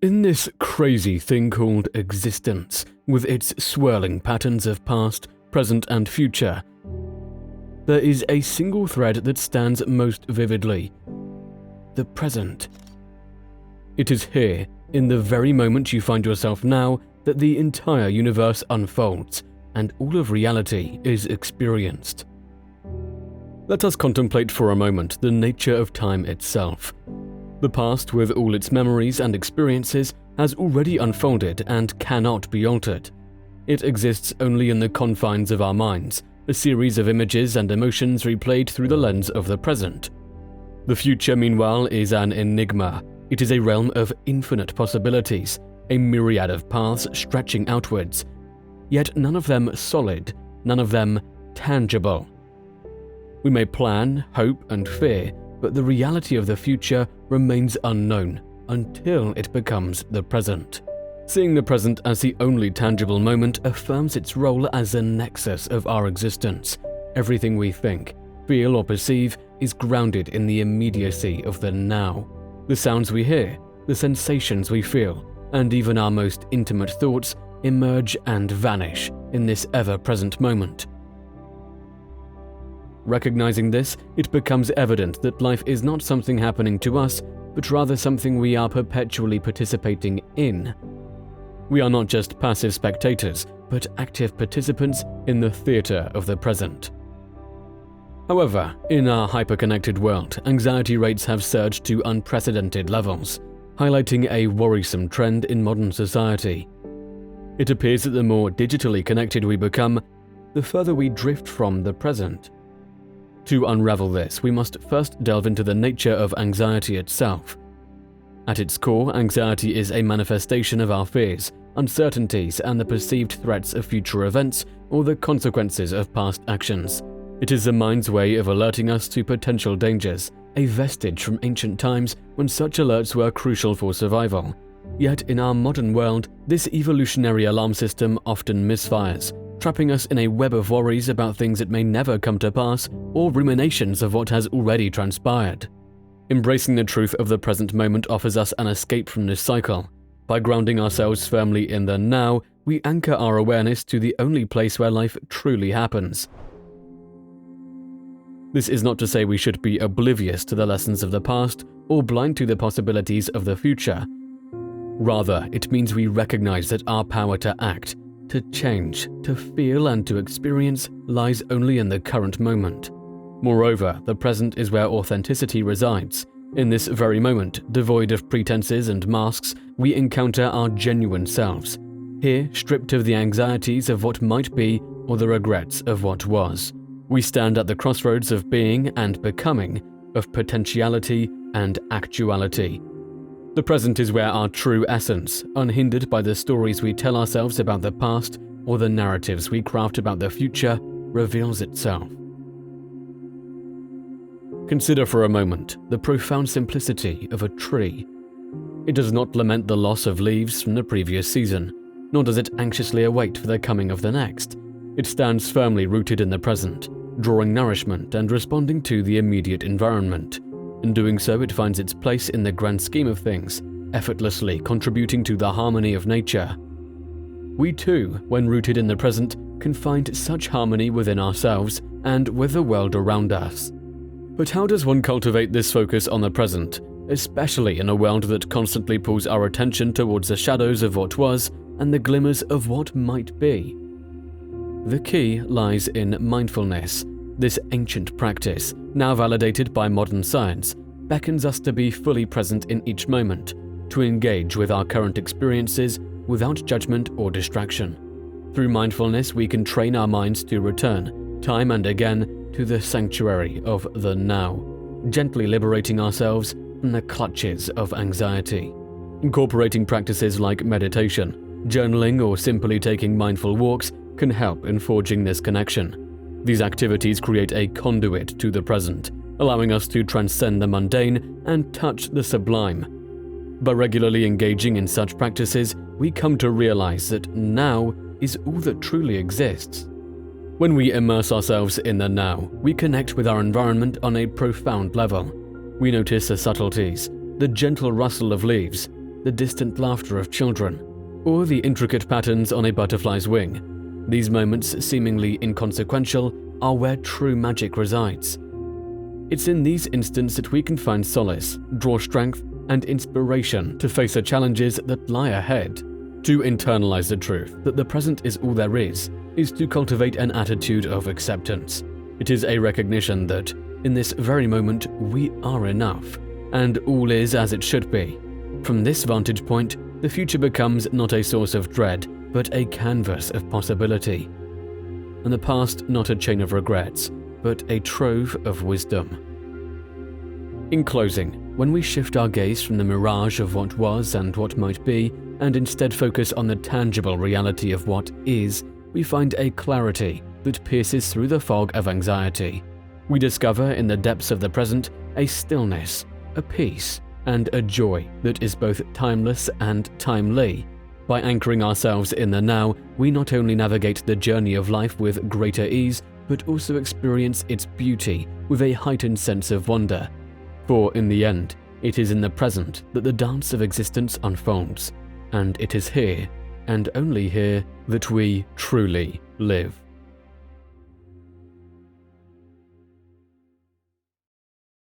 In this crazy thing called existence, with its swirling patterns of past, present, and future, there is a single thread that stands most vividly: the present. It is here, in the very moment you find yourself now, that the entire universe unfolds, and all of reality is experienced. Let us contemplate for a moment the nature of time itself. The past, with all its memories and experiences, has already unfolded and cannot be altered. It exists only in the confines of our minds, a series of images and emotions replayed through the lens of the present. The future, meanwhile, is an enigma. It is a realm of infinite possibilities, a myriad of paths stretching outwards, yet none of them solid, none of them tangible. We may plan, hope, and fear, but the reality of the future remains unknown until it becomes the present. Seeing the present as the only tangible moment affirms its role as a nexus of our existence. Everything we think, feel, or perceive is grounded in the immediacy of the now. The sounds we hear, the sensations we feel, and even our most intimate thoughts emerge and vanish in this ever-present moment. Recognizing this, it becomes evident that life is not something happening to us, but rather something we are perpetually participating in. We are not just passive spectators, but active participants in the theater of the present. However, in our hyper-connected world, anxiety rates have surged to unprecedented levels, highlighting a worrisome trend in modern society. It appears that the more digitally connected we become, the further we drift from the present. To unravel this, we must first delve into the nature of anxiety itself. At its core, anxiety is a manifestation of our fears, uncertainties, and the perceived threats of future events or the consequences of past actions. It is the mind's way of alerting us to potential dangers, a vestige from ancient times when such alerts were crucial for survival. Yet in our modern world, this evolutionary alarm system often misfires, trapping us in a web of worries about things that may never come to pass or ruminations of what has already transpired. Embracing the truth of the present moment offers us an escape from this cycle. By grounding ourselves firmly in the now, we anchor our awareness to the only place where life truly happens. This is not to say we should be oblivious to the lessons of the past or blind to the possibilities of the future. Rather, it means we recognize that our power to act, to change, to feel, and to experience lies only in the current moment. Moreover, the present is where authenticity resides. In this very moment, devoid of pretenses and masks, we encounter our genuine selves. Here, stripped of the anxieties of what might be or the regrets of what was. We stand at the crossroads of being and becoming, of potentiality and actuality. The present is where our true essence, unhindered by the stories we tell ourselves about the past or the narratives we craft about the future, reveals itself. Consider for a moment the profound simplicity of a tree. It does not lament the loss of leaves from the previous season, nor does it anxiously await for the coming of the next. It stands firmly rooted in the present, drawing nourishment and responding to the immediate environment. In doing so, it finds its place in the grand scheme of things, effortlessly contributing to the harmony of nature. We too, when rooted in the present, can find such harmony within ourselves and with the world around us. But how does one cultivate this focus on the present, especially in a world that constantly pulls our attention towards the shadows of what was and the glimmers of what might be? The key lies in mindfulness. This ancient practice, now validated by modern science, beckons us to be fully present in each moment, to engage with our current experiences without judgment or distraction. Through mindfulness, we can train our minds to return, time and again, to the sanctuary of the now, gently liberating ourselves from the clutches of anxiety. Incorporating practices like meditation, journaling, or simply taking mindful walks can help in forging this connection. These activities create a conduit to the present, allowing us to transcend the mundane and touch the sublime. By regularly engaging in such practices, we come to realize that now is all that truly exists. When we immerse ourselves in the now, we connect with our environment on a profound level. We notice the subtleties, the gentle rustle of leaves, the distant laughter of children, or the intricate patterns on a butterfly's wing. These moments, seemingly inconsequential, are where true magic resides. It's in these instants that we can find solace, draw strength, and inspiration to face the challenges that lie ahead. To internalize the truth that the present is all there is to cultivate an attitude of acceptance. It is a recognition that, in this very moment, we are enough, and all is as it should be. From this vantage point, the future becomes not a source of dread, but a canvas of possibility. And the past not a chain of regrets, but a trove of wisdom. In closing, when we shift our gaze from the mirage of what was and what might be, and instead focus on the tangible reality of what is, we find a clarity that pierces through the fog of anxiety. We discover in the depths of the present a stillness, a peace, and a joy that is both timeless and timely. By anchoring ourselves in the now, we not only navigate the journey of life with greater ease, but also experience its beauty with a heightened sense of wonder. For in the end, it is in the present that the dance of existence unfolds, and it is here, and only here, that we truly live.